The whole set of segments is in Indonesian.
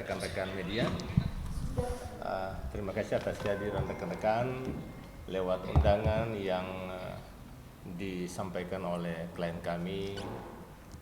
rekan-rekan media. Terima kasih atas kehadiran rekan-rekan lewat undangan yang disampaikan oleh klien kami,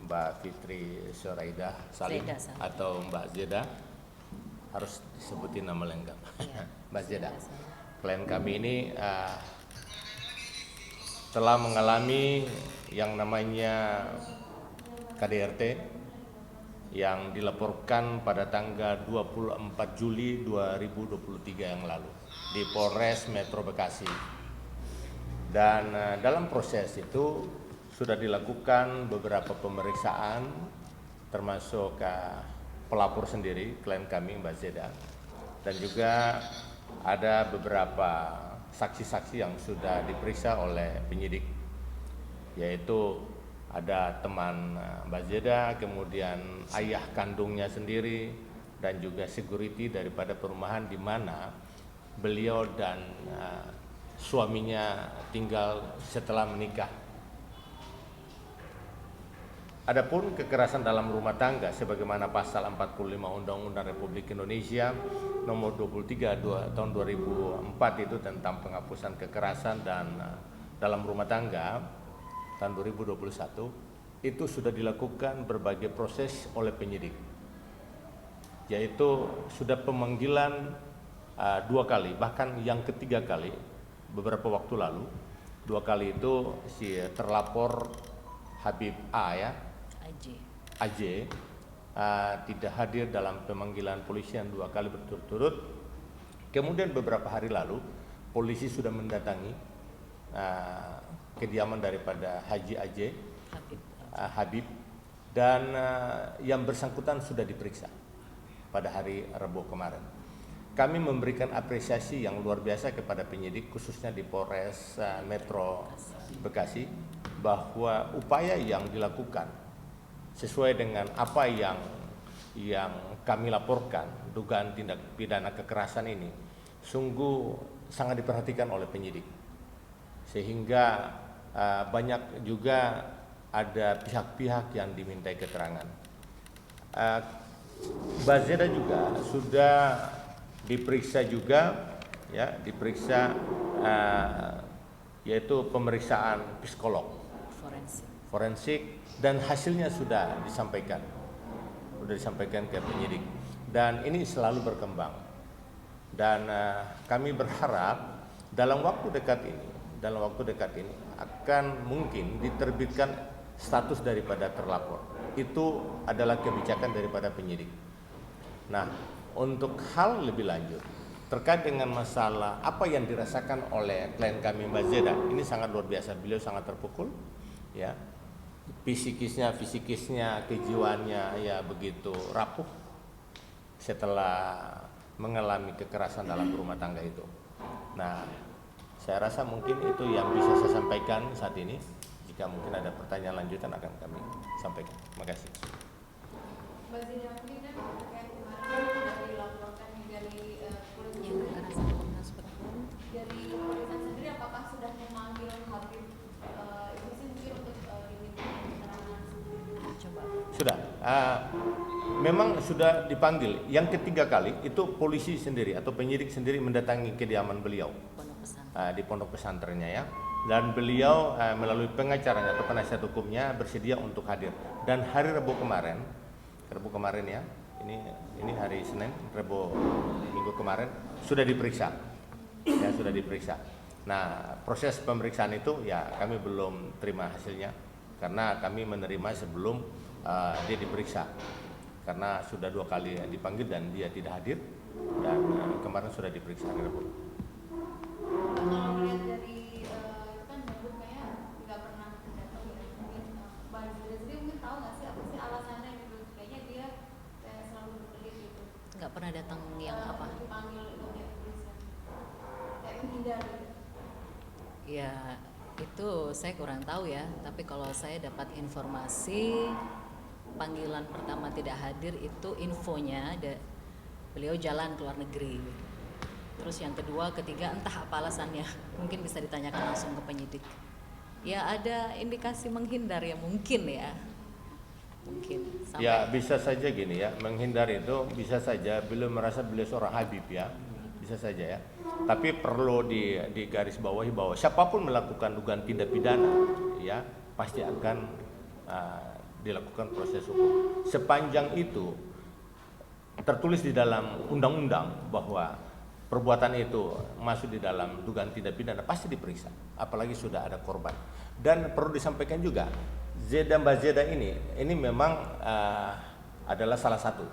Mbak Fitri Soraida Salim atau Mbak Zeda. Harus disebutin nama lengkap. Ya, Mbak Zeda. Klien kami ini telah mengalami yang namanya KDRT yang dilaporkan pada tanggal 24 Juli 2023 yang lalu di Polres Metro Bekasi. Dan dalam proses itu sudah dilakukan beberapa pemeriksaan, termasuk pelapor sendiri, klien kami Mbak Zeda, dan juga ada beberapa saksi-saksi yang sudah diperiksa oleh penyidik, yaitu ada teman Mbak Zeda, kemudian ayah kandungnya sendiri, dan juga security daripada perumahan di mana beliau dan suaminya tinggal setelah menikah. Adapun kekerasan dalam rumah tangga sebagaimana pasal 45 Undang-Undang Republik Indonesia nomor 23 tahun 2004 itu tentang penghapusan kekerasan dan dalam rumah tangga tahun 2021 itu sudah dilakukan berbagai proses oleh penyidik, yaitu sudah pemanggilan 2 kali, bahkan yang ketiga kali beberapa waktu lalu. 2 kali itu si terlapor Habib AJ tidak hadir dalam pemanggilan polisian 2 kali berturut-turut. Kemudian beberapa hari lalu polisi sudah mendatangi kediaman daripada Haji Habib dan yang bersangkutan sudah diperiksa pada hari Rabu kemarin. Kami memberikan apresiasi yang luar biasa kepada penyidik khususnya di Polres Metro Bekasi bahwa upaya yang dilakukan sesuai dengan apa yang kami laporkan, dugaan tindak pidana kekerasan ini sungguh sangat diperhatikan oleh penyidik, sehingga banyak juga ada pihak-pihak yang dimintai keterangan. Mbak Zeda juga sudah diperiksa juga, ya, yaitu pemeriksaan psikolog forensik dan hasilnya sudah disampaikan ke penyidik, dan ini selalu berkembang. Dan kami berharap dalam waktu dekat ini akan mungkin diterbitkan status daripada terlapor. Itu adalah kebijakan daripada penyidik. Nah, untuk hal lebih lanjut terkait dengan masalah apa yang dirasakan oleh klien kami Mbak Zeda, ini sangat luar biasa. Beliau sangat terpukul, ya, fisikisnya, kejiwaannya ya begitu rapuh setelah mengalami kekerasan dalam rumah tangga itu. Nah, saya rasa mungkin itu yang bisa saya sampaikan saat ini. Jika mungkin ada pertanyaan lanjutan akan kami sampaikan. Terima kasih. Mbak Zeda, mungkin kan terkait kemarin sudah dilaporkan dari dari polisi sendiri, apakah sudah memanggil Habib itu sih mungkin untuk diminta keterangan? Coba. Sudah. Memang sudah dipanggil. Yang ketiga kali itu polisi sendiri atau penyidik sendiri mendatangi kediaman beliau di pondok pesantrennya, ya. Dan beliau melalui pengacaranya atau penasihat hukumnya bersedia untuk hadir. Dan hari Rabu kemarin ya, ini hari Senin, Rabu minggu kemarin sudah diperiksa, ya, sudah diperiksa. Nah, proses pemeriksaan itu ya kami belum terima hasilnya karena kami menerima sebelum dia diperiksa, karena sudah 2 kali dipanggil dan dia tidak hadir, dan kemarin sudah diperiksa hari Rabu. Kalau melihat dari itu kan menyebut kayak nggak pernah datang ya, mungkin Mbak Zeda sendiri mungkin tahu nggak sih apa sih alasannya gitu, kayaknya dia kayak selalu berkelit gitu. Nggak pernah datang yang apa? Dipanggil itu ya polisi, kayak menghindar gitu. Ya itu saya kurang tahu ya, tapi kalau saya dapat informasi panggilan pertama tidak hadir itu infonya beliau jalan ke luar negeri. Terus yang kedua, ketiga entah apa alasannya, mungkin bisa ditanyakan langsung ke penyidik. Ya ada indikasi menghindar ya mungkin ya. mungkin sampai Ya bisa saja gini ya, menghindar itu bisa saja beliau merasa beliau seorang Habib ya, bisa saja ya. Tapi perlu di garis bawahi bahwa siapapun melakukan dugaan tindak pidana ya pasti akan dilakukan proses hukum. Sepanjang itu tertulis di dalam undang-undang bahwa perbuatan itu masuk di dalam dugaan tindak pidana pasti diperiksa, apalagi sudah ada korban. Dan perlu disampaikan juga, Mbak Zeda ini memang adalah salah satu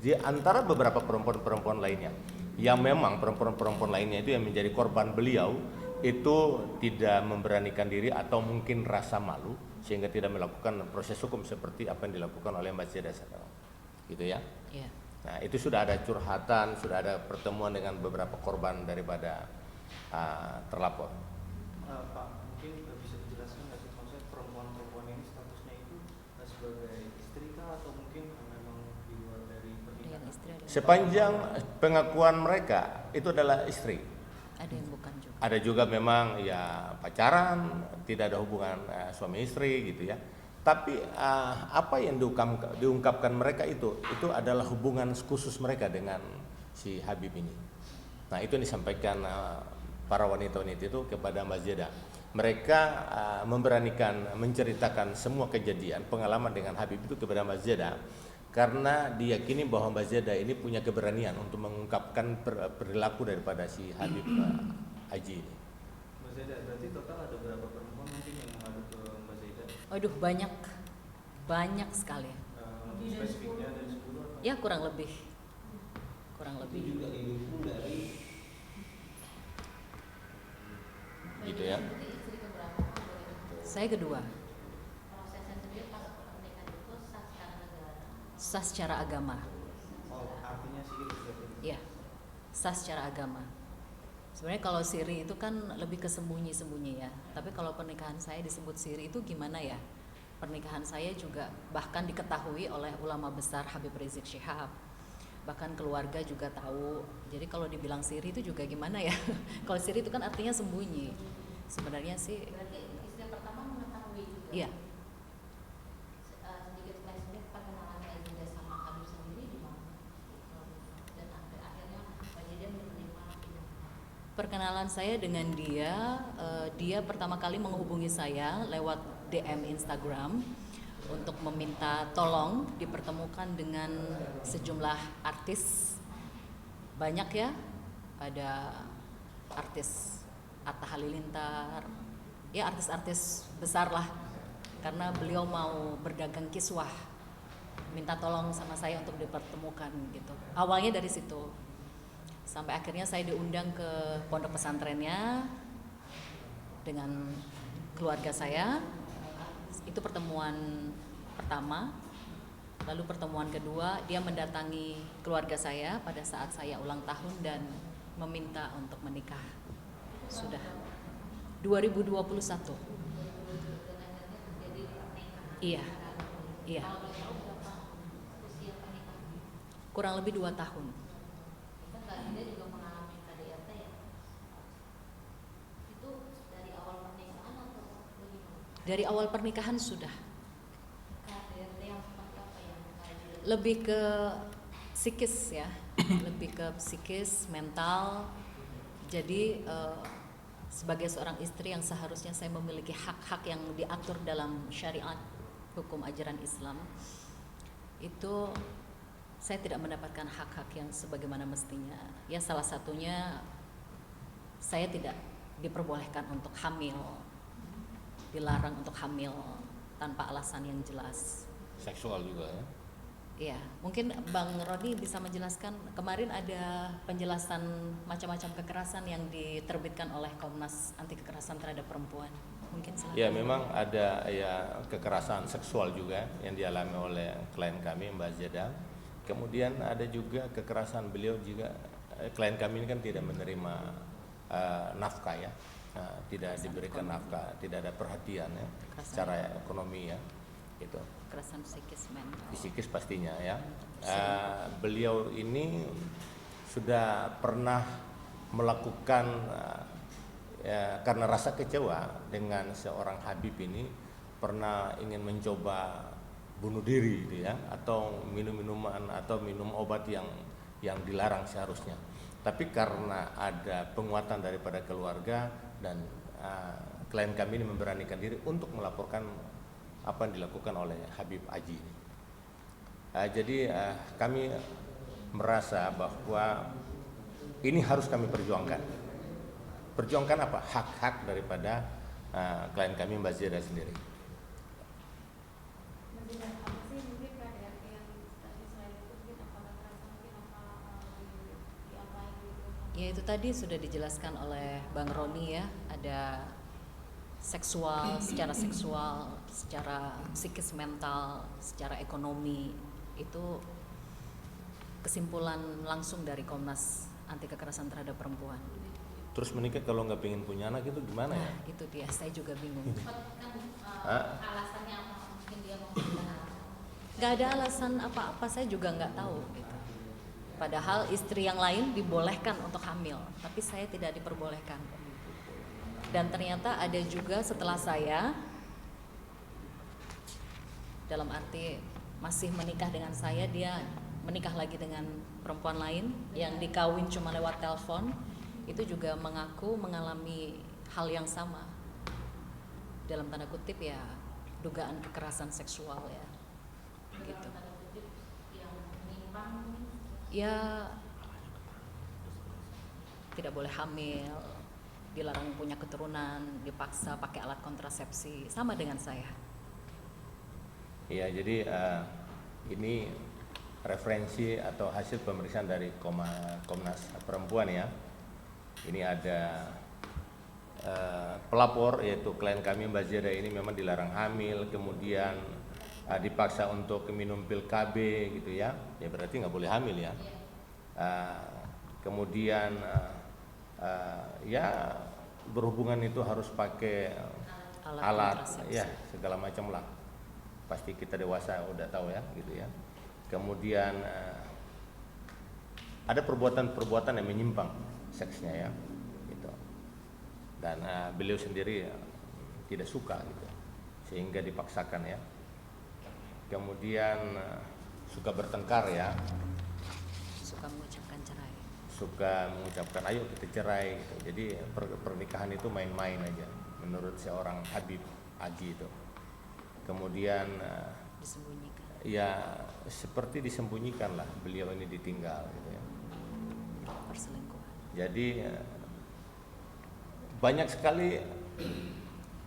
di antara beberapa perempuan-perempuan lainnya yang memang perempuan-perempuan lainnya itu yang menjadi korban beliau itu tidak memberanikan diri atau mungkin rasa malu sehingga tidak melakukan proses hukum seperti apa yang dilakukan oleh Mbak Zeda sekarang, gitu ya. ya. Nah itu sudah ada curhatan, sudah ada pertemuan dengan beberapa korban daripada terlapor. Pak, mungkin bisa dijelaskan nggak sih maksudnya perempuan-perempuan ini statusnya itu sebagai istri kah atau mungkin memang di luar dari Dengan pernikahan? istri ada, Sepanjang pengakuan mereka itu adalah istri. ada yang bukan juga. Ada juga memang ya pacaran, tidak ada hubungan suami istri gitu ya. Tapi apa yang diungkapkan mereka itu adalah hubungan khusus mereka dengan si Habib ini. Nah itu yang disampaikan para wanita-wanita itu kepada Mbak Zeda. Mereka memberanikan menceritakan semua kejadian pengalaman dengan Habib itu kepada Mbak Zeda karena diyakini bahwa Mbak Zeda ini punya keberanian untuk mengungkapkan perilaku daripada si Habib Haji ini. Mbak Zeda, berarti total ada berapa perempuan mungkin yang mengadu ke Mbak Zeda? Waduh, banyak sekali. Untuk spesifiknya dari 10 atau? Ya kurang lebih. Itu juga didukung dari Gitu ya. Berarti istri keberapa boleh? Saya kedua, Prosesnya sendiri pas pernikahan itu sah secara negara. sah secara agama. Oh, artinya sih itu berarti. Ya, sah secara agama. Sebenarnya kalau siri itu kan lebih ke sembunyi-sembunyi ya. Tapi kalau pernikahan saya disebut siri itu gimana ya? Pernikahan saya juga bahkan diketahui oleh ulama besar Habib Rizik Syihab. Bahkan keluarga juga tahu. Jadi kalau dibilang siri itu juga gimana ya? Kalau siri itu kan artinya sembunyi. Sebenarnya sih Berarti istri pertama mengetahui juga. iya. Sedikit flashback perkenalannya juga sama Habib sendiri di mana? Dan akhirnya Mbak Zeda menerima tidak. Perkenalan saya dengan dia, dia pertama kali menghubungi saya lewat DM Instagram untuk meminta tolong dipertemukan dengan sejumlah artis. Banyak ya, ada artis Atta Halilintar, ya artis-artis besar lah. Karena beliau mau berdagang kiswah, minta tolong sama saya untuk dipertemukan gitu. Awalnya dari situ. Sampai akhirnya saya diundang ke pondok pesantrennya dengan keluarga saya. Itu pertemuan pertama. Lalu pertemuan kedua, dia mendatangi keluarga saya pada saat saya ulang tahun dan meminta untuk menikah. Sudah 2021. Iya. Iya. Usia pernikahan. Kurang lebih 2 tahun. Kan Mbak Zeda juga mengalami KDRT ya. Itu dari awal pernikahan atau bagaimana? Dari awal pernikahan sudah. KDRT yang seperti apa yang Mbak Zeda? Lebih ke psikis ya, lebih ke psikis, mental. Jadi sebagai seorang istri yang seharusnya saya memiliki hak-hak yang diatur dalam syariat hukum ajaran Islam, itu saya tidak mendapatkan hak-hak yang sebagaimana mestinya. Ya salah satunya saya tidak diperbolehkan untuk hamil, dilarang untuk hamil tanpa alasan yang jelas. Seksual juga ya. Iya, mungkin Bang Rodi bisa menjelaskan, kemarin ada penjelasan macam-macam kekerasan yang diterbitkan oleh Komnas Anti Kekerasan Terhadap Perempuan. Mungkin silakan. Ya memang ada ya kekerasan seksual juga yang dialami oleh klien kami Mbak Zeda. Kemudian ada juga kekerasan beliau juga, klien kami ini kan tidak menerima nafkah ya, tidak diberikan nafkah, tidak ada perhatian ya secara ekonomi ya, gitu. Kekerasan psikis mental. Psikis pastinya ya. Beliau ini sudah pernah melakukan ya, karena rasa kecewa dengan seorang Habib ini, pernah ingin mencoba bunuh diri gitu ya, atau minum minuman atau minum obat yang dilarang seharusnya. Tapi karena ada penguatan daripada keluarga dan klien kami ini memberanikan diri untuk melaporkan apa yang dilakukan oleh Habib Aji ini. Jadi kami merasa bahwa ini harus kami perjuangkan. Perjuangkan apa? Hak-hak daripada klien kami Mbak Zira sendiri. Apa sih mungkin KDRT yang tadi selain itu mungkin apakah terasa mungkin apa diapain gitu? Ya itu tadi sudah dijelaskan oleh Bang Roni ya, ada secara seksual, secara psikis mental, secara ekonomi, itu kesimpulan langsung dari Komnas Anti Kekerasan Terhadap Perempuan. Terus menikah kalau nggak pengen punya anak itu gimana ya? Nah, itu dia, saya juga bingung. Alasannya apa mungkin dia mau pindah? Gak ada alasan apa-apa, saya juga nggak tahu gitu. Padahal istri yang lain dibolehkan untuk hamil, tapi saya tidak diperbolehkan. Dan ternyata ada juga setelah saya, dalam arti masih menikah dengan saya, dia menikah lagi dengan perempuan lain yang dikawin cuma lewat telepon, itu juga mengaku mengalami hal yang sama. Dalam tanda kutip ya, dugaan kekerasan seksual ya. Gitu. Yang menyimpang Ya tidak boleh hamil, dilarang punya keturunan, dipaksa pakai alat kontrasepsi, sama dengan saya. Ya, jadi ini referensi atau hasil pemeriksaan dari Komnas Perempuan ya. Ini ada pelapor yaitu klien kami Mbak Zira ini memang dilarang hamil, kemudian dipaksa untuk minum pil KB gitu ya. Ya berarti nggak boleh hamil ya. Kemudian ya berhubungan itu harus pakai alat ya segala macam lah. Pasti kita dewasa udah tahu ya gitu ya. Kemudian ada perbuatan-perbuatan yang menyimpang seksnya ya gitu. Dan beliau sendiri tidak suka gitu. Sehingga dipaksakan ya. Kemudian suka bertengkar ya. Suka mengucapkan cerai. Suka mengucapkan ayo kita cerai gitu. Jadi pernikahan itu main-main aja menurut seorang Habib Aji itu. Kemudian Disembunyikan. ya seperti disembunyikan lah beliau ini ditinggal gitu ya. Perselingkuhan. Jadi banyak sekali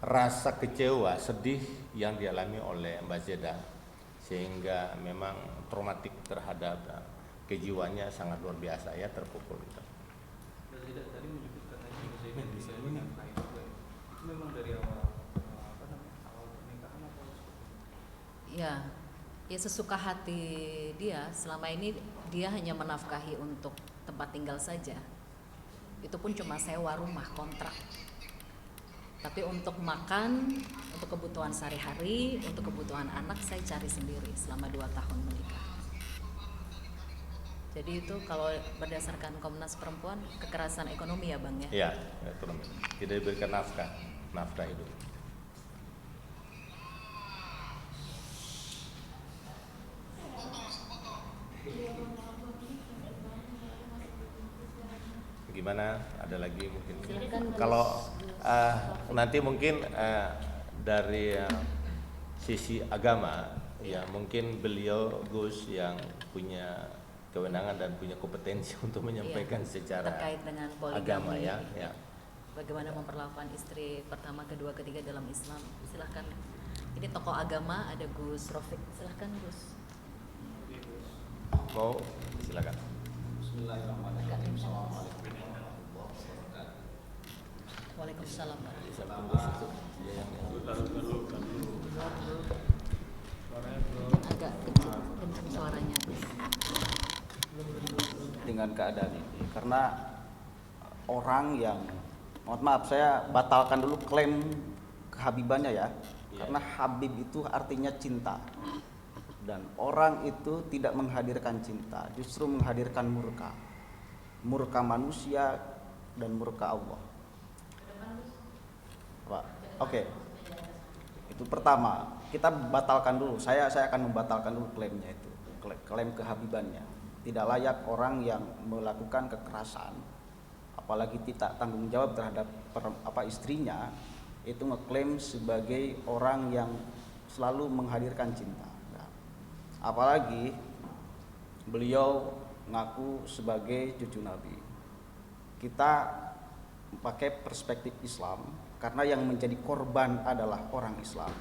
rasa kecewa, sedih yang dialami oleh Mbak Zeda sehingga memang traumatik terhadap kejiwaannya sangat luar biasa ya, terpukul gitu. Tidak tadi menyebut katanya bisa dengan lain juga ya. Itu memang dari awal awal pernikahan atau Ya sesuka hati dia. Selama ini dia hanya menafkahi untuk tempat tinggal saja. Itu pun cuma sewa rumah kontrak. Tapi untuk makan, untuk kebutuhan sehari-hari, untuk kebutuhan anak saya cari sendiri selama 2 tahun menikah. Jadi itu kalau berdasarkan Komnas Perempuan, kekerasan ekonomi ya Bang ya? Ya, ekonomi. Tidak diberikan nafkah hidup. Gimana? Ada lagi mungkin? Kalau nanti mungkin dari sisi agama ya mungkin beliau Gus yang punya kewenangan dan punya kompetensi untuk menyampaikan secara terkait dengan poligami, agama ya. Bagaimana memperlakukan istri pertama, kedua, ketiga dalam Islam. Silahkan. Ini tokoh agama, ada Gus Rofiq. Silahkan Gus. Mau silakan. Bismillahirrahmanirrahim. Assalamualaikum. Waalaikumsalam. Agak kecil kencang suaranya. Dengan keadaan ini karena orang yang mohon maaf saya batalkan dulu klaim kehabibannya ya. Karena Habib itu artinya cinta. Dan orang itu tidak menghadirkan cinta, justru menghadirkan murka. Murka manusia dan murka Allah. Pak. Oke. Itu pertama, kita batalkan dulu. Saya akan membatalkan dulu klaimnya itu, klaim kehabibannya. Tidak layak orang yang melakukan kekerasan, apalagi tidak tanggung jawab terhadap istrinya, itu ngeklaim sebagai orang yang selalu menghadirkan cinta. Nah, apalagi beliau ngaku sebagai cucu Nabi. Kita pakai perspektif Islam, karena yang menjadi korban adalah orang Islam,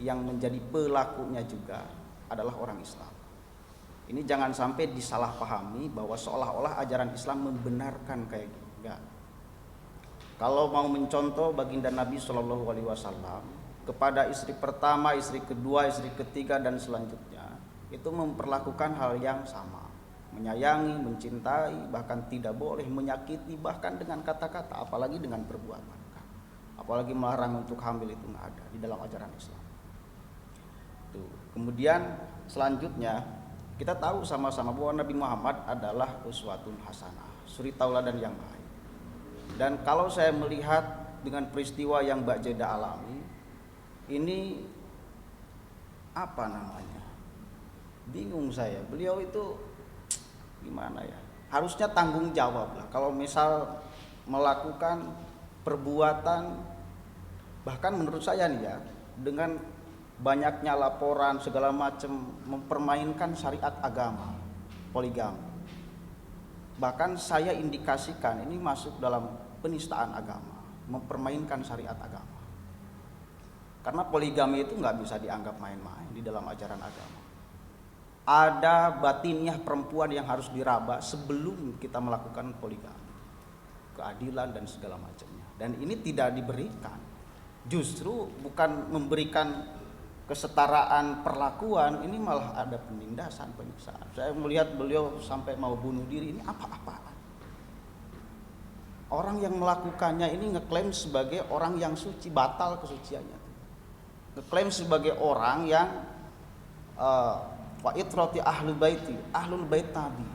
yang menjadi pelakunya juga adalah orang Islam. Ini jangan sampai disalahpahami bahwa seolah-olah ajaran Islam membenarkan kayak gitu. Enggak. Kalau mau mencontoh baginda Nabi Shallallahu Alaihi Wasallam kepada istri pertama, istri kedua, istri ketiga dan selanjutnya, itu memperlakukan hal yang sama, menyayangi, mencintai, bahkan tidak boleh menyakiti, bahkan dengan kata-kata, apalagi dengan perbuatan. Apalagi melarang untuk hamil, itu nggak ada di dalam ajaran Islam. Tuh. Kemudian selanjutnya kita tahu sama-sama bahwa Nabi Muhammad adalah uswatun hasanah, suri tauladan yang baik. Dan kalau saya melihat dengan peristiwa yang Mbak Jeda alami, ini apa namanya? Bingung saya. Beliau itu gimana ya? Harusnya tanggung jawab lah. Kalau misal melakukan perbuatan, bahkan menurut saya nih ya, dengan banyaknya laporan segala macam mempermainkan syariat agama, poligami. Bahkan saya indikasikan ini masuk dalam penistaan agama, mempermainkan syariat agama. Karena poligami itu nggak bisa dianggap main-main di dalam ajaran agama. Ada batiniah perempuan yang harus diraba sebelum kita melakukan poligami, keadilan dan segala macamnya. Dan ini tidak diberikan, justru bukan memberikan kesetaraan perlakuan, ini malah ada penindasan, penyiksaan. Saya melihat beliau sampai mau bunuh diri, ini apa-apaan. Orang yang melakukannya ini ngeklaim sebagai orang yang suci, batal kesuciannya. Ngeklaim sebagai orang yang wa itrati ahlul bait Nabi,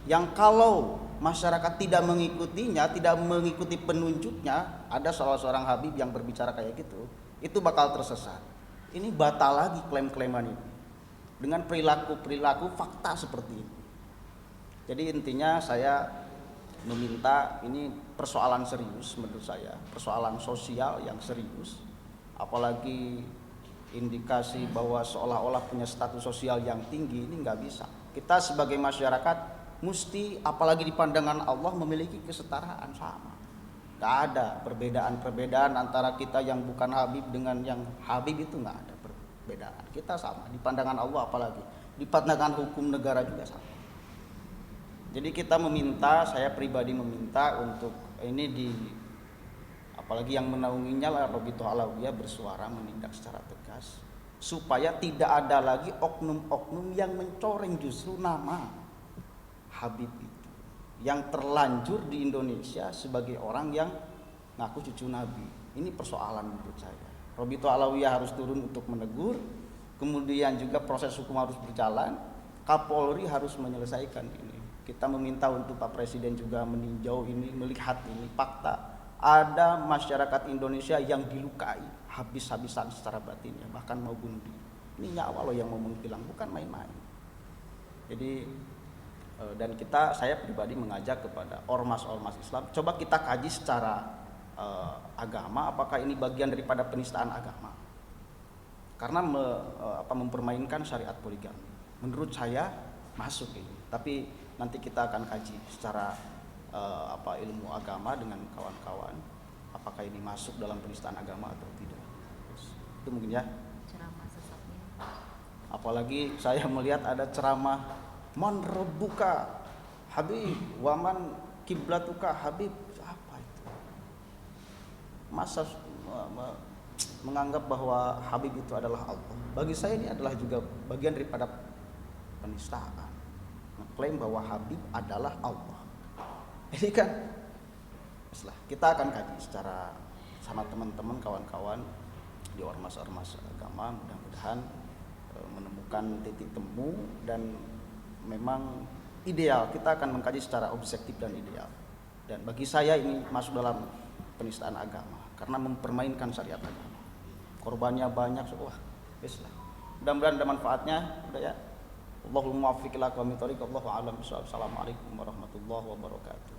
yang kalau masyarakat tidak mengikutinya, tidak mengikuti penunjuknya, ada salah seorang Habib yang berbicara kayak gitu, itu bakal tersesat. Ini batal lagi klaim-klaiman ini dengan perilaku fakta seperti ini. Jadi intinya saya meminta, ini persoalan serius menurut saya, persoalan sosial yang serius, apalagi indikasi bahwa seolah-olah punya status sosial yang tinggi, ini nggak bisa. Kita sebagai masyarakat mesti, apalagi di pandangan Allah, memiliki kesetaraan sama. Gak ada perbedaan antara kita yang bukan Habib dengan yang Habib, itu gak ada perbedaan. Kita sama di pandangan Allah, apalagi di pandangan hukum negara juga sama. Jadi kita meminta, saya pribadi meminta untuk ini apalagi yang menaunginya lah Robito Alawiyah bersuara menindak secara tegas supaya tidak ada lagi oknum-oknum yang mencoreng justru nama Habib itu, yang terlanjur di Indonesia sebagai orang yang ngaku cucu Nabi. Ini persoalan menurut saya. Robito Alawiyah harus turun untuk menegur, kemudian juga proses hukum harus berjalan, Kapolri harus menyelesaikan ini. Kita meminta untuk Pak Presiden juga meninjau ini, melihat ini fakta. Ada masyarakat Indonesia yang dilukai habis-habisan secara batinnya, bahkan mau bunuh diri. Ini nyawa loh yang mau menghilang, bukan main-main. Jadi dan saya pribadi mengajak kepada ormas-ormas Islam, coba kita kaji secara agama, apakah ini bagian daripada penistaan agama, karena mempermainkan syariat poligami. Menurut saya masuk ini, tapi nanti kita akan kaji secara ilmu agama dengan kawan-kawan, apakah ini masuk dalam penistaan agama atau tidak. Itu mungkin ya. Ceramah sesatnya. Apalagi saya melihat ada ceramah man rabbuka Habib waman kiblatuka Habib. Apa itu? Masa menganggap bahwa Habib itu adalah Allah. Bagi saya ini adalah juga bagian daripada penistaan. Mengklaim bahwa Habib adalah Allah. Ini kan kita akan kaji secara sama teman-teman, kawan-kawan di ormas-ormas agama, mudah-mudahan menemukan titik temu dan memang ideal. Kita akan mengkaji secara objektif dan ideal. Dan bagi saya ini masuk dalam penistaan agama karena mempermainkan syariat agama. korbannya banyak, wah, wis lah. Mudah-mudahan ada manfaatnya, udah ya. Allahul muwaffiq ila aqwamit thoriq, wallahu a'lam bishawab. Assalamualaikum warahmatullahi wabarakatuh.